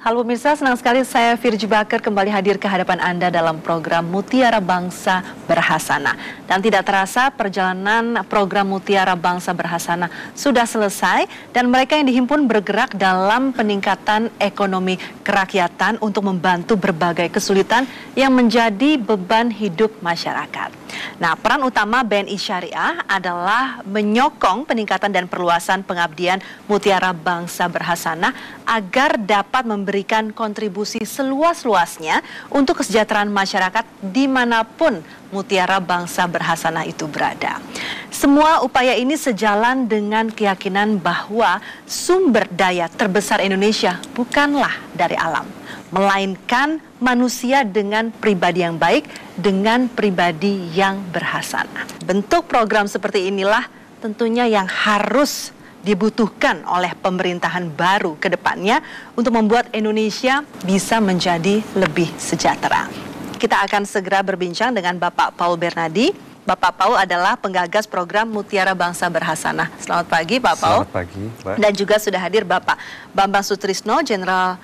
Halo pemirsa, senang sekali saya Virji Bakar kembali hadir ke hadapan Anda dalam program Mutiara Bangsa Berhasanah. Dan tidak terasa perjalanan program Mutiara Bangsa Berhasanah sudah selesai dan mereka yang dihimpun bergerak dalam peningkatan ekonomi kerakyatan untuk membantu berbagai kesulitan yang menjadi beban hidup masyarakat. Nah, peran utama BNI Syariah adalah menyokong peningkatan dan perluasan pengabdian Mutiara Bangsa Berhasanah agar dapat memberikan kontribusi seluas-luasnya untuk kesejahteraan masyarakat dimanapun Mutiara Bangsa Berhasanah itu berada. Semua upaya ini sejalan dengan keyakinan bahwa sumber daya terbesar Indonesia bukanlah dari alam, melainkan manusia dengan pribadi yang baik, dengan pribadi yang berhasanah. Bentuk program seperti inilah tentunya yang harus dibutuhkan oleh pemerintahan baru ke depannya untuk membuat Indonesia bisa menjadi lebih sejahtera. Kita akan segera berbincang dengan Bapak Paul Bernadi. Bapak Paul adalah penggagas program Mutiara Bangsa Berhasanah. Selamat pagi Pak Paul. Selamat pagi, Mbak. Dan juga sudah hadir Bapak Bambang Sutrisno, General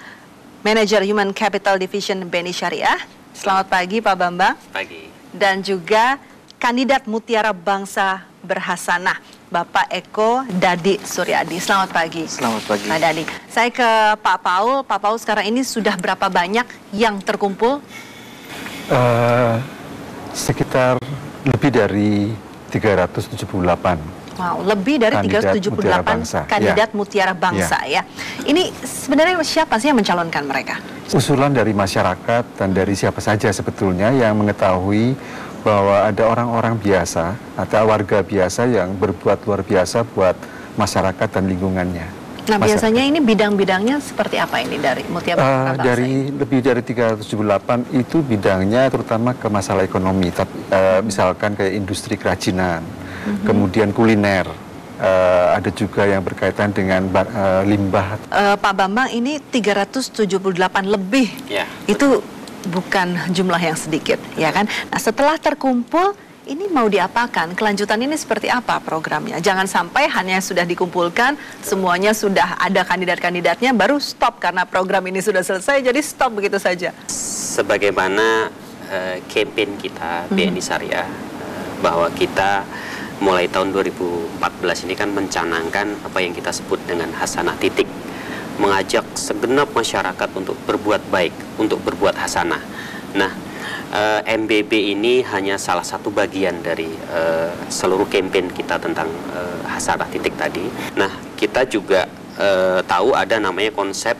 Manager Human Capital Division BNI Syariah. Selamat pagi Pak Bambang. Pagi. Dan juga kandidat Mutiara Bangsa Berhasanah, Bapak Eko Dadi Suryadi. Selamat pagi. Selamat pagi. Pak Dadi. Saya ke Pak Paul. Pak Paul, sekarang ini sudah berapa banyak yang terkumpul? Sekitar lebih dari 378. Wow, lebih dari 378 kandidat Mutiara Bangsa ya. Ini sebenarnya siapa sih yang mencalonkan mereka? Usulan dari masyarakat dan dari siapa saja sebetulnya yang mengetahui bahwa ada orang-orang biasa atau warga biasa yang berbuat luar biasa buat masyarakat dan lingkungannya. Nah, biasanya ini bidang-bidangnya seperti apa ini dari Mutiara Bangsa? Dari lebih dari 378 itu bidangnya terutama ke masalah ekonomi, tapi misalkan kayak industri kerajinan, kemudian kuliner, ada juga yang berkaitan dengan limbah. Pak Bambang, ini 378 lebih, Ya, itu bukan jumlah yang sedikit, ya kan? Nah, setelah terkumpul, ini mau diapakan? Kelanjutan ini seperti apa programnya? Jangan sampai hanya sudah dikumpulkan, semuanya sudah ada kandidat-kandidatnya, baru stop karena program ini sudah selesai, jadi stop begitu saja. sebagaimana campaign kita BNI Syariah, bahwa kita mulai tahun 2014 ini kan mencanangkan apa yang kita sebut dengan hasanah titik, mengajak segenap masyarakat untuk berbuat baik, untuk berbuat hasanah. Nah, MBB ini hanya salah satu bagian dari seluruh campaign kita tentang hasanah titik tadi. Nah, kita juga tahu ada namanya konsep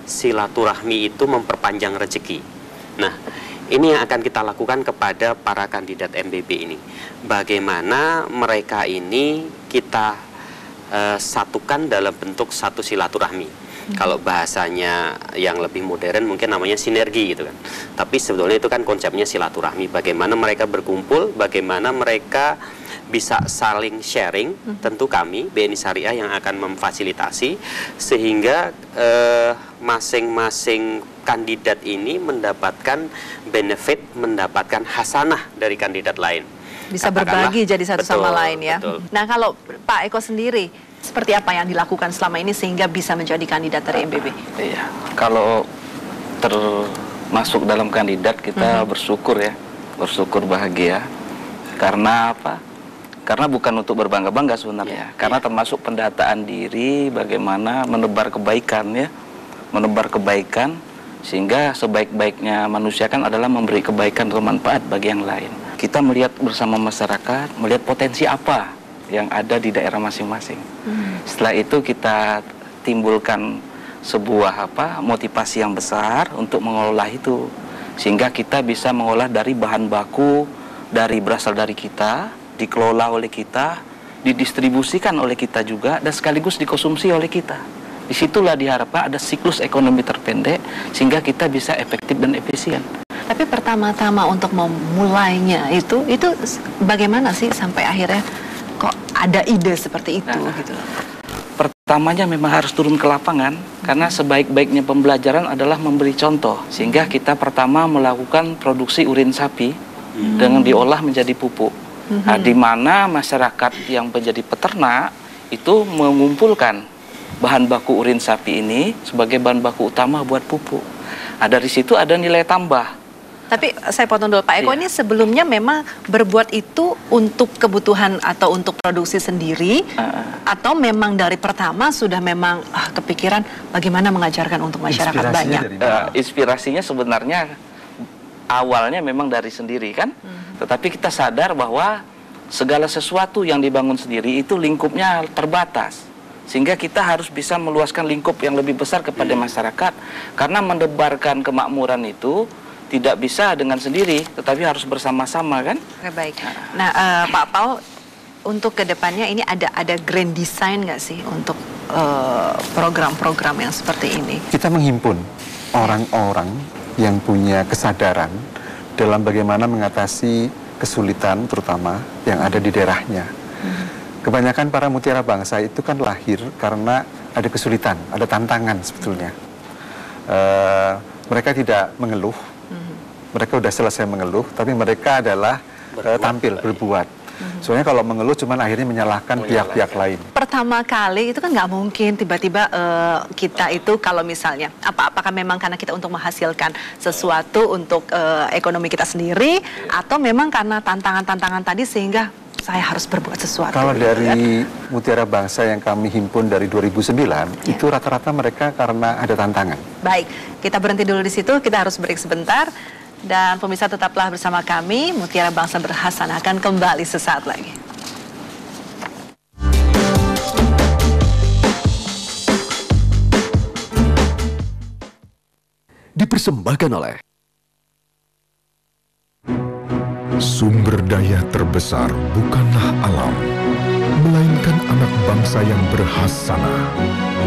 silaturahmi itu memperpanjang rezeki. Nah, ini yang akan kita lakukan kepada para kandidat MBB ini. Bagaimana mereka ini kita satukan dalam bentuk satu silaturahmi. Kalau bahasanya yang lebih modern mungkin namanya sinergi gitu kan. Tapi sebetulnya itu kan konsepnya silaturahmi. Bagaimana mereka berkumpul, bagaimana mereka bisa saling sharing. Tentu kami BNI Syariah yang akan memfasilitasi sehingga masing-masing kandidat ini mendapatkan benefit, mendapatkan hasanah dari kandidat lain. Bisa berbagi jadi satu sama lain ya. Betul. Nah, kalau Pak Eko sendiri, seperti apa yang dilakukan selama ini sehingga bisa menjadi kandidat dari MBB? Iya, kalau termasuk dalam kandidat kita bersyukur ya, bersyukur bahagia. Karena apa? Karena bukan untuk berbangga-bangga sebenarnya. Karena termasuk pendataan diri, bagaimana menebar kebaikan ya, menebar kebaikan sehingga sebaik-baiknya manusia kan adalah memberi kebaikan atau manfaat bagi yang lain. Kita melihat bersama masyarakat, melihat potensi apa yang ada di daerah masing-masing. Setelah itu kita timbulkan sebuah motivasi yang besar untuk mengolah itu, sehingga kita bisa mengolah dari bahan baku berasal dari kita, dikelola oleh kita, didistribusikan oleh kita juga, dan sekaligus dikonsumsi oleh kita. Disitulah diharapkan ada siklus ekonomi terpendek sehingga kita bisa efektif dan efisien. Tapi pertama-tama untuk memulainya itu bagaimana sih sampai akhirnya kok ada ide seperti itu gitu? Pertamanya memang harus turun ke lapangan karena sebaik-baiknya pembelajaran adalah memberi contoh. Sehingga kita pertama melakukan produksi urin sapi dengan diolah menjadi pupuk. Nah, di mana masyarakat yang menjadi peternak itu mengumpulkan bahan baku urin sapi ini sebagai bahan baku utama buat pupuk. Dari situ ada nilai tambah. Tapi saya potong dulu, Pak Eko, ini sebelumnya memang berbuat itu untuk kebutuhan atau untuk produksi sendiri, atau memang dari pertama sudah memang kepikiran bagaimana mengajarkan untuk masyarakat banyak? Inspirasinya sebenarnya awalnya memang dari sendiri kan, tetapi kita sadar bahwa segala sesuatu yang dibangun sendiri itu lingkupnya terbatas. Sehingga kita harus bisa meluaskan lingkup yang lebih besar kepada masyarakat. Karena mendebarkan kemakmuran itu tidak bisa dengan sendiri, tetapi harus bersama-sama kan? Oke, baik. Nah, Pak Paul, untuk kedepannya ini ada grand design nggak sih untuk program-program yang seperti ini? Kita menghimpun orang-orang yang punya kesadaran dalam bagaimana mengatasi kesulitan terutama yang ada di daerahnya. Kebanyakan para mutiara bangsa itu kan lahir karena ada kesulitan, ada tantangan sebetulnya. Mereka tidak mengeluh. Mereka sudah selesai mengeluh, tapi mereka adalah tampil, berbuat. Soalnya kalau mengeluh cuman akhirnya menyalahkan pihak-pihak lain. Pertama kali itu kan nggak mungkin tiba-tiba kita itu kalau misalnya, apakah memang karena kita untuk menghasilkan sesuatu untuk ekonomi kita sendiri, atau memang karena tantangan-tantangan tadi sehingga saya harus berbuat sesuatu. Kalau dari mutiara bangsa yang kami himpun dari 2009, itu rata-rata mereka karena ada tantangan. Baik, kita berhenti dulu di situ, kita harus break sebentar. Dan pemirsa tetaplah bersama kami, Mutiara Bangsa Berhasanah akan kembali sesaat lagi. Dipersembahkan oleh sumber daya terbesar bukanlah alam, melainkan anak bangsa yang berhasanah.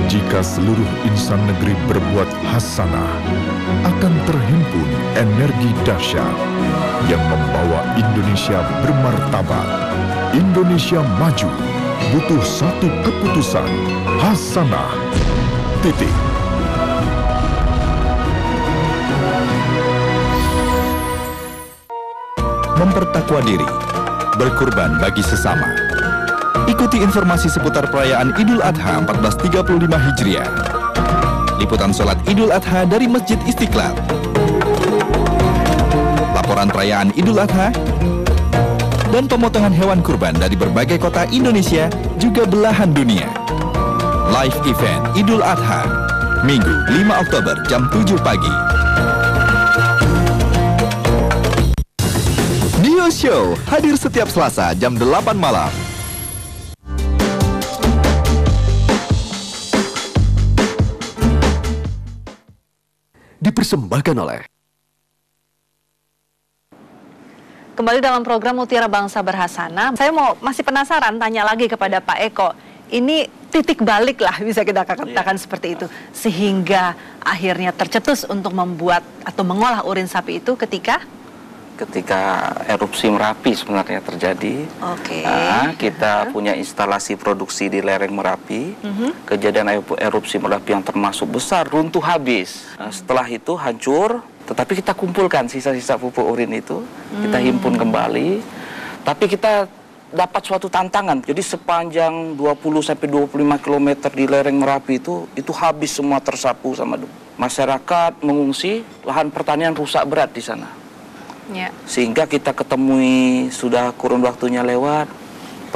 Jika seluruh insan negeri berbuat hasanah, akan terhimpun energi dahsyat yang membawa Indonesia bermartabat. Indonesia maju butuh satu keputusan, hasanah. Titik. Mempertakwa diri, berkorban bagi sesama. Ikuti informasi seputar perayaan Idul Adha 1435 Hijriah. Liputan sholat Idul Adha dari Masjid Istiqlal. Laporan perayaan Idul Adha dan pemotongan hewan kurban dari berbagai kota Indonesia juga belahan dunia. Live event Idul Adha, Minggu 5 Oktober jam 7 pagi. Neo Show hadir setiap Selasa jam 8 malam. Dipersembahkan oleh Kembali dalam program Mutiara Bangsa Berhasanah. Saya masih penasaran tanya lagi kepada Pak Eko. Ini titik balik lah bisa kita katakan seperti itu. Sehingga akhirnya tercetus untuk membuat atau mengolah urin sapi itu ketika erupsi Merapi sebenarnya terjadi. Kita punya instalasi produksi di lereng Merapi. Kejadian erupsi Merapi yang termasuk besar, runtuh habis. Setelah itu hancur, tetapi kita kumpulkan sisa-sisa pupuk urin itu, kita himpun kembali. Tapi kita dapat suatu tantangan. Jadi sepanjang 20-25 km di lereng Merapi itu habis semua, tersapu sama masyarakat mengungsi, lahan pertanian rusak berat di sana. Sehingga kita ketemui sudah kurun waktunya lewat,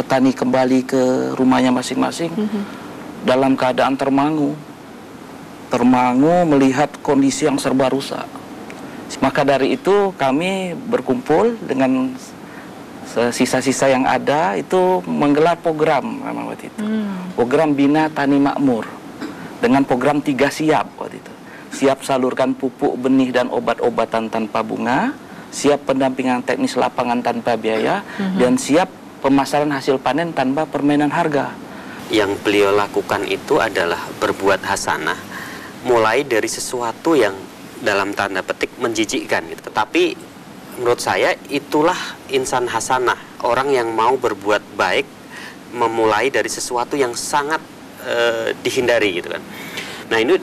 petani kembali ke rumahnya masing-masing dalam keadaan termangu melihat kondisi yang serba rusak. Maka dari itu kami berkumpul dengan sisa-sisa yang ada itu menggelar program waktu itu. Program Bina Tani Makmur dengan program 3 siap waktu itu. Siap salurkan pupuk, benih dan obat-obatan tanpa bunga, siap pendampingan teknis lapangan tanpa biaya, dan siap pemasaran hasil panen tanpa permainan harga. Yang beliau lakukan itu adalah berbuat hasanah, mulai dari sesuatu yang dalam tanda petik menjijikkan gitu. Tetapi menurut saya itulah insan hasanah, orang yang mau berbuat baik, memulai dari sesuatu yang sangat dihindari gitu kan. Nah ini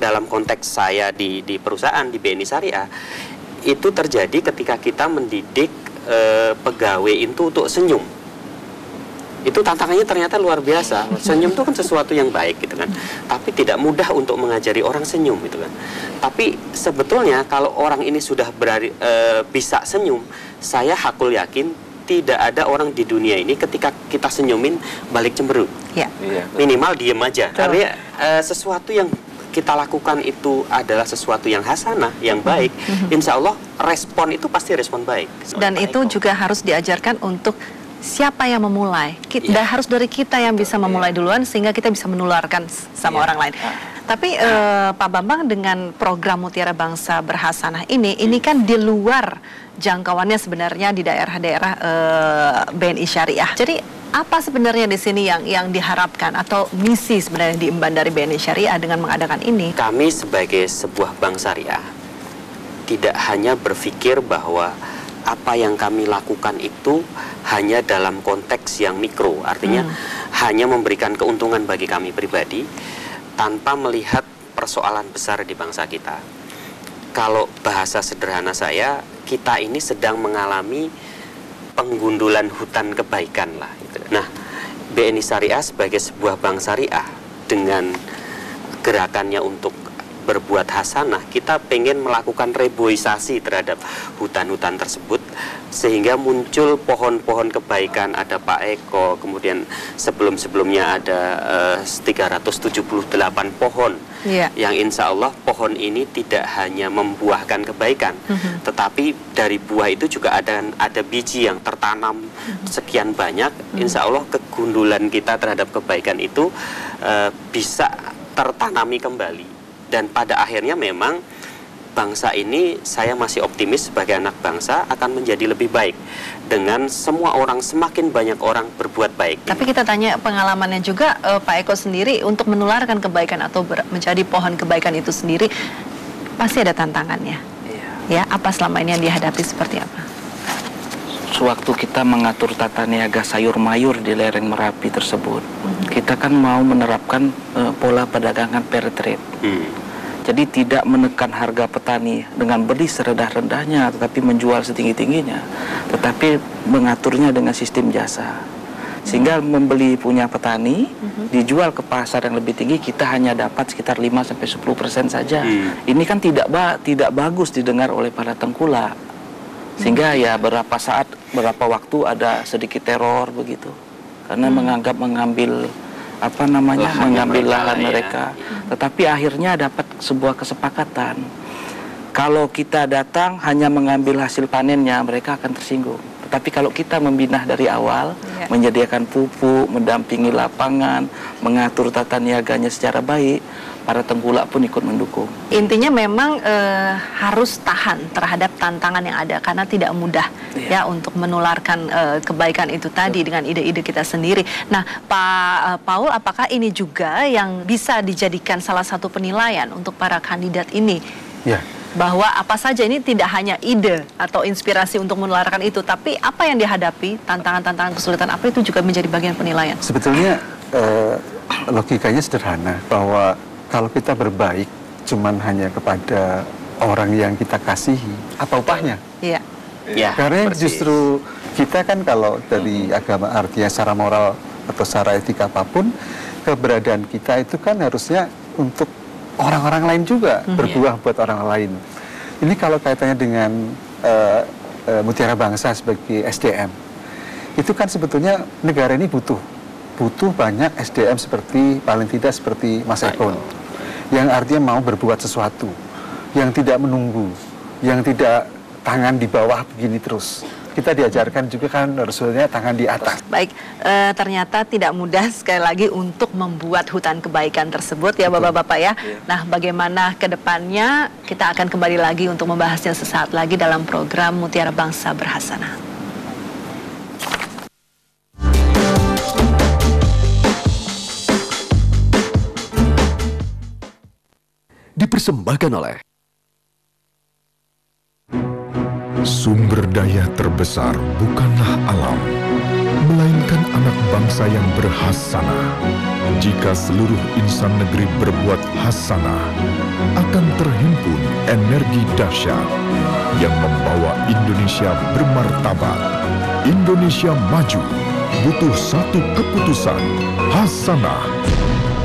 dalam konteks saya di perusahaan, di BNI Syariah, itu terjadi ketika kita mendidik pegawai itu untuk senyum. Itu tantangannya ternyata luar biasa. Senyum itu kan sesuatu yang baik gitu kan. Tapi tidak mudah untuk mengajari orang senyum gitu kan. Tapi sebetulnya kalau orang ini sudah bisa senyum, saya hakul yakin tidak ada orang di dunia ini ketika kita senyumin balik cemberut. Ya. Minimal diem aja. Artinya sesuatu yang kita lakukan itu adalah sesuatu yang hasanah, yang baik. Insya Allah respon itu pasti respon baik. Dan itu juga harus diajarkan untuk siapa yang memulai. Kita harus dari kita yang bisa memulai duluan sehingga kita bisa menularkan sama orang lain. Tapi Pak Bambang, dengan program Mutiara Bangsa Berhasanah ini kan di luar jangkauannya sebenarnya di daerah-daerah BNI Syariah. Jadi apa sebenarnya di sini yang diharapkan atau misi sebenarnya diemban dari BNI Syariah dengan mengadakan ini? Kami sebagai sebuah bank syariah tidak hanya berpikir bahwa apa yang kami lakukan itu hanya dalam konteks yang mikro, artinya hanya memberikan keuntungan bagi kami pribadi tanpa melihat persoalan besar di bangsa kita. Kalau bahasa sederhana saya, kita ini sedang mengalami penggundulan hutan kebaikan lah. Nah, BNI Syariah sebagai sebuah bank syariah dengan gerakannya untuk berbuat hasanah, kita pengen melakukan reboisasi terhadap hutan-hutan tersebut sehingga muncul pohon-pohon kebaikan. Ada Pak Eko, kemudian sebelum-sebelumnya ada 378 pohon yang insya Allah pohon ini tidak hanya membuahkan kebaikan, tetapi dari buah itu juga ada biji yang tertanam sekian banyak. Insya Allah kegundulan kita terhadap kebaikan itu bisa tertanami kembali. Dan pada akhirnya memang bangsa ini, saya masih optimis sebagai anak bangsa akan menjadi lebih baik dengan semua orang, semakin banyak orang berbuat baik. Tapi kita tanya pengalamannya juga Pak Eko sendiri untuk menularkan kebaikan atau menjadi pohon kebaikan itu sendiri pasti ada tantangannya. Ya, apa selama ini yang dihadapi seperti apa? Sewaktu kita mengatur tata niaga sayur mayur di lereng Merapi tersebut, kita kan mau menerapkan pola perdagangan fair trade. Jadi tidak menekan harga petani dengan beli serendah-rendahnya, tetapi menjual setinggi-tingginya, tetapi mengaturnya dengan sistem jasa. Sehingga membeli punya petani, dijual ke pasar yang lebih tinggi, kita hanya dapat sekitar 5-10% saja. Ini kan tidak bagus didengar oleh para tengkulak. Sehingga ya berapa waktu ada sedikit teror begitu. Karena mengambil lahan mereka. Tetapi akhirnya dapat sebuah kesepakatan. Kalau kita datang hanya mengambil hasil panennya, mereka akan tersinggung. Tetapi kalau kita membina dari awal, menyediakan pupuk, mendampingi lapangan, mengatur tata niaganya secara baik, para tengkulak pun ikut mendukung. Intinya memang harus tahan terhadap tantangan yang ada karena tidak mudah ya untuk menularkan kebaikan itu tadi dengan ide-ide kita sendiri. Nah, Pak Paul, apakah ini juga yang bisa dijadikan salah satu penilaian untuk para kandidat ini? Ya. Bahwa apa saja ini tidak hanya ide atau inspirasi untuk menularkan itu, tapi apa yang dihadapi, tantangan-tantangan kesulitan apa itu juga menjadi bagian penilaian. Sebetulnya logikanya sederhana, bahwa kalau kita berbaik cuman hanya kepada orang yang kita kasihi, apa upahnya? Iya. Ya, karena persis. justru kita kan kalau dari agama artinya secara moral atau secara etika apapun, keberadaan kita itu kan harusnya untuk orang-orang lain juga, berbuah buat orang lain. Ini kalau kaitannya dengan Mutiara Bangsa sebagai SDM, itu kan sebetulnya negara ini butuh banyak SDM seperti, paling tidak seperti Mas Eko, yang artinya mau berbuat sesuatu, yang tidak menunggu, yang tidak tangan di bawah begini terus. Kita diajarkan juga kan harusnya tangan di atas. Baik, ternyata tidak mudah sekali lagi untuk membuat hutan kebaikan tersebut ya Bapak-Bapak ya. Nah, bagaimana ke depannya, kita akan kembali lagi untuk membahasnya sesaat lagi dalam program Mutiara Bangsa Berhasanah. Dipersembahkan oleh sumber daya terbesar bukanlah alam, melainkan anak bangsa yang berhasanah. Jika seluruh insan negeri berbuat hasanah, akan terhimpun energi dahsyat yang membawa Indonesia bermartabat. Indonesia maju butuh satu keputusan. Hasanah.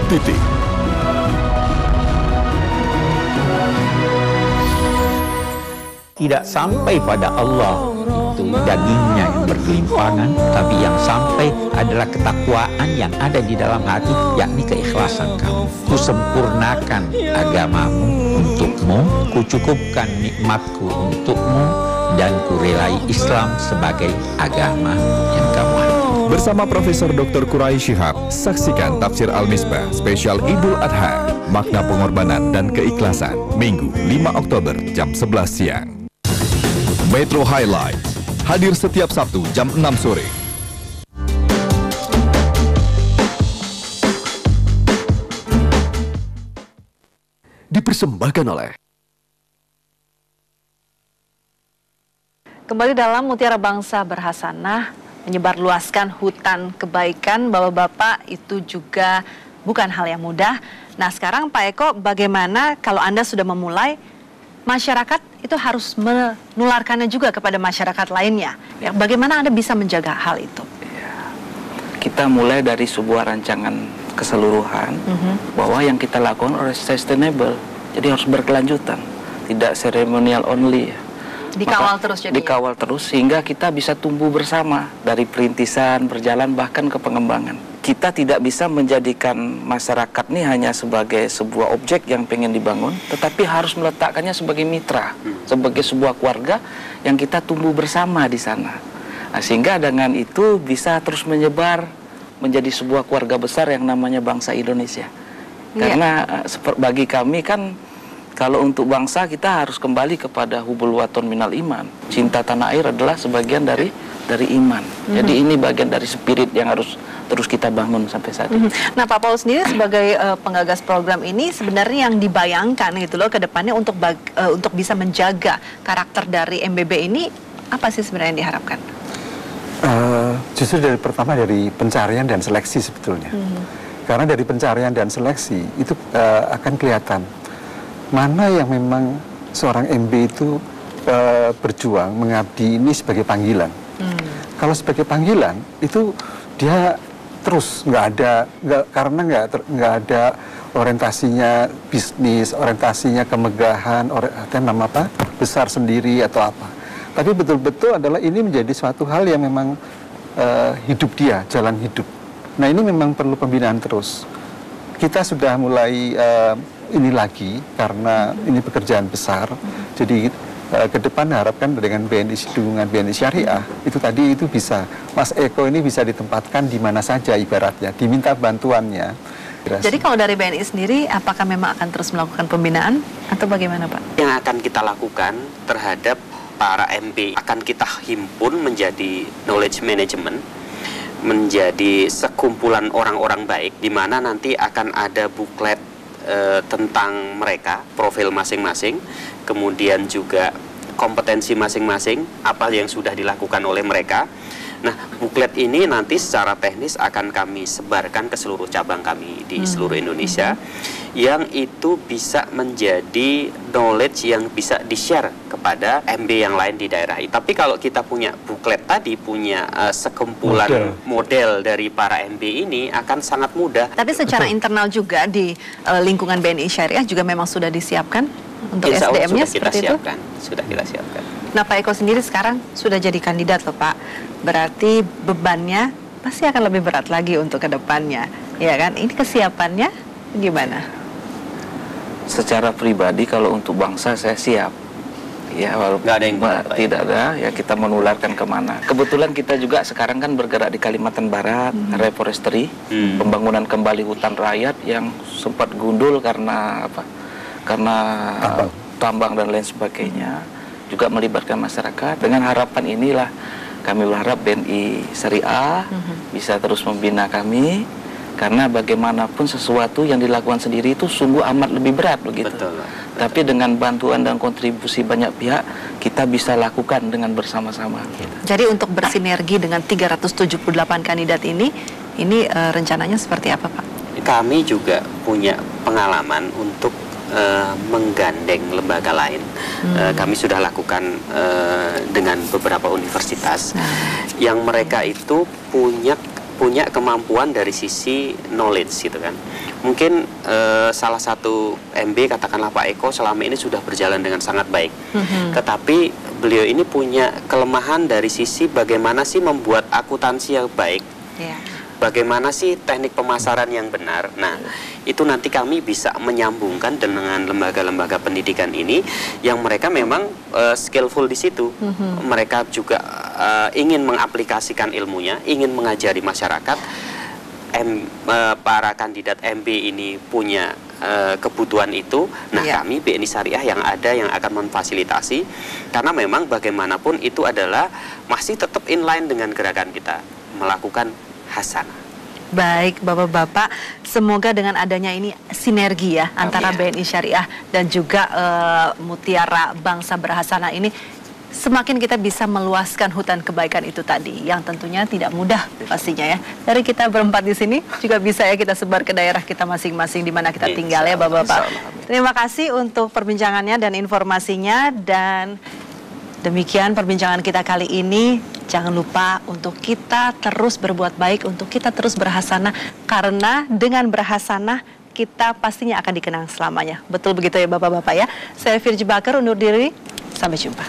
Titik. Tidak sampai pada Allah itu dagingnya yang bergelimpangan, tapi yang sampai adalah ketakwaan yang ada di dalam hati, yakni keikhlasan kamu. Kusempurnakan agamamu untukmu, kucukupkan nikmatku untukmu, dan kurelai Islam sebagai agama yang kamu anut. Bersama Profesor Dr. Qurai Shihab, saksikan Tafsir Al-Misbah spesial Idul Adha, makna pengorbanan dan keikhlasan, Minggu 5 Oktober jam 11 siang. Metro Highlight hadir setiap Sabtu jam 6 sore. Dipersembahkan oleh Kembali dalam Mutiara Bangsa Berhasanah, menyebarluaskan hutan kebaikan Bapak-bapak itu juga bukan hal yang mudah. Nah sekarang Pak Eko, bagaimana kalau Anda sudah memulai, masyarakat itu harus menularkannya juga kepada masyarakat lainnya. Ya, bagaimana Anda bisa menjaga hal itu? Ya, kita mulai dari sebuah rancangan keseluruhan bahwa yang kita lakukan harus sustainable, jadi harus berkelanjutan, tidak ceremonial only. Dikawal terus jadi. Dikawal terus sehingga kita bisa tumbuh bersama dari perintisan, berjalan bahkan ke pengembangan. Kita tidak bisa menjadikan masyarakat ini hanya sebagai sebuah objek yang pengen dibangun, tetapi harus meletakkannya sebagai mitra, sebagai sebuah keluarga yang kita tumbuh bersama di sana. Nah, sehingga dengan itu bisa terus menyebar menjadi sebuah keluarga besar yang namanya bangsa Indonesia. Karena bagi kami kan, kalau untuk bangsa kita harus kembali kepada hubul waton minal iman. Cinta tanah air adalah sebagian dari iman. Jadi ini bagian dari spirit yang harus terus kita bangun sampai saat ini. Nah Pak Paul sendiri sebagai penggagas program ini, sebenarnya yang dibayangkan gitu loh ke depannya untuk bisa menjaga karakter dari MBB ini, apa sih sebenarnya yang diharapkan? Justru pertama dari pencarian dan seleksi sebetulnya. Karena dari pencarian dan seleksi itu akan kelihatan mana yang memang seorang MB itu berjuang mengabdi ini sebagai panggilan. Kalau sebagai panggilan itu dia terus karena nggak ada orientasinya bisnis, orientasinya kemegahan, besar sendiri atau apa. Tapi betul-betul adalah ini menjadi suatu hal yang memang hidup dia, jalan hidup. Nah ini memang perlu pembinaan terus. Kita sudah mulai ini lagi karena ini pekerjaan besar. Jadi ke depan harapkan dengan dukungan BNI Syariah itu tadi itu bisa Mas Eko ini bisa ditempatkan di mana saja ibaratnya, diminta bantuannya. Jadi kalau dari BNI sendiri apakah memang akan terus melakukan pembinaan atau bagaimana Pak? Yang akan kita lakukan terhadap para MB akan kita himpun menjadi knowledge management, menjadi sekumpulan orang-orang baik di mana nanti akan ada buklet tentang mereka, profil masing-masing, kemudian juga kompetensi masing-masing, apa yang sudah dilakukan oleh mereka. Nah, buklet ini nanti secara teknis akan kami sebarkan ke seluruh cabang kami di seluruh Indonesia, yang itu bisa menjadi knowledge yang bisa di-share kepada MB yang lain di daerah. Tapi kalau kita punya buklet tadi, punya sekumpulan model dari para MB ini akan sangat mudah. Tapi secara internal juga di lingkungan BNI Syariah juga memang sudah disiapkan untuk SDM-nya seperti itu? Sudah kita siapkan. Nah Pak Eko sendiri sekarang sudah jadi kandidat loh Pak. Berarti bebannya pasti akan lebih berat lagi untuk ke depannya. Ya kan? Ini kesiapannya gimana? Secara pribadi kalau untuk bangsa saya siap. Ya, walaupun nggak ada yang tidak ada, ya kita menularkan kemana. Kebetulan kita juga sekarang kan bergerak di Kalimantan Barat, reforestry, pembangunan kembali hutan rakyat yang sempat gundul karena apa? Karena tambang dan lain sebagainya. Juga melibatkan masyarakat. Dengan harapan inilah kami berharap BNI Syariah bisa terus membina kami, karena bagaimanapun sesuatu yang dilakukan sendiri itu sungguh amat lebih berat begitu. Betul. Tapi dengan bantuan dan kontribusi banyak pihak kita bisa lakukan dengan bersama-sama. Jadi untuk bersinergi dengan 378 kandidat ini rencananya seperti apa Pak? Kami juga punya pengalaman untuk menggandeng lembaga lain. Kami sudah lakukan dengan beberapa universitas yang mereka itu punya kemampuan dari sisi knowledge gitu kan. Mungkin salah satu MB katakanlah Pak Eko selama ini sudah berjalan dengan sangat baik. Tetapi beliau ini punya kelemahan dari sisi bagaimana sih membuat akuntansi yang baik. Bagaimana sih teknik pemasaran yang benar. Nah, itu nanti kami bisa menyambungkan dengan lembaga-lembaga pendidikan ini yang mereka memang skillful di situ. Mereka juga ingin mengaplikasikan ilmunya, ingin mengajari masyarakat. Para kandidat MB ini punya kebutuhan itu. Nah, kami BNI Syariah yang ada yang akan memfasilitasi, karena memang bagaimanapun itu adalah masih tetap inline dengan gerakan kita melakukan hasanah. Baik, Bapak-Bapak, semoga dengan adanya ini sinergi ya antara BNI Syariah dan juga Mutiara Bangsa Berhasanah ini, semakin kita bisa meluaskan hutan kebaikan itu tadi, yang tentunya tidak mudah pastinya ya. Dari kita berempat di sini juga bisa ya kita sebar ke daerah kita masing-masing di mana kita tinggal ya, Bapak-Bapak. Terima kasih untuk perbincangannya dan informasinya, dan demikian perbincangan kita kali ini. Jangan lupa untuk kita terus berbuat baik, untuk kita terus berhasanah, karena dengan berhasanah kita pastinya akan dikenang selamanya. Betul begitu ya Bapak-Bapak ya. Saya Firji Bakar undur diri, sampai jumpa.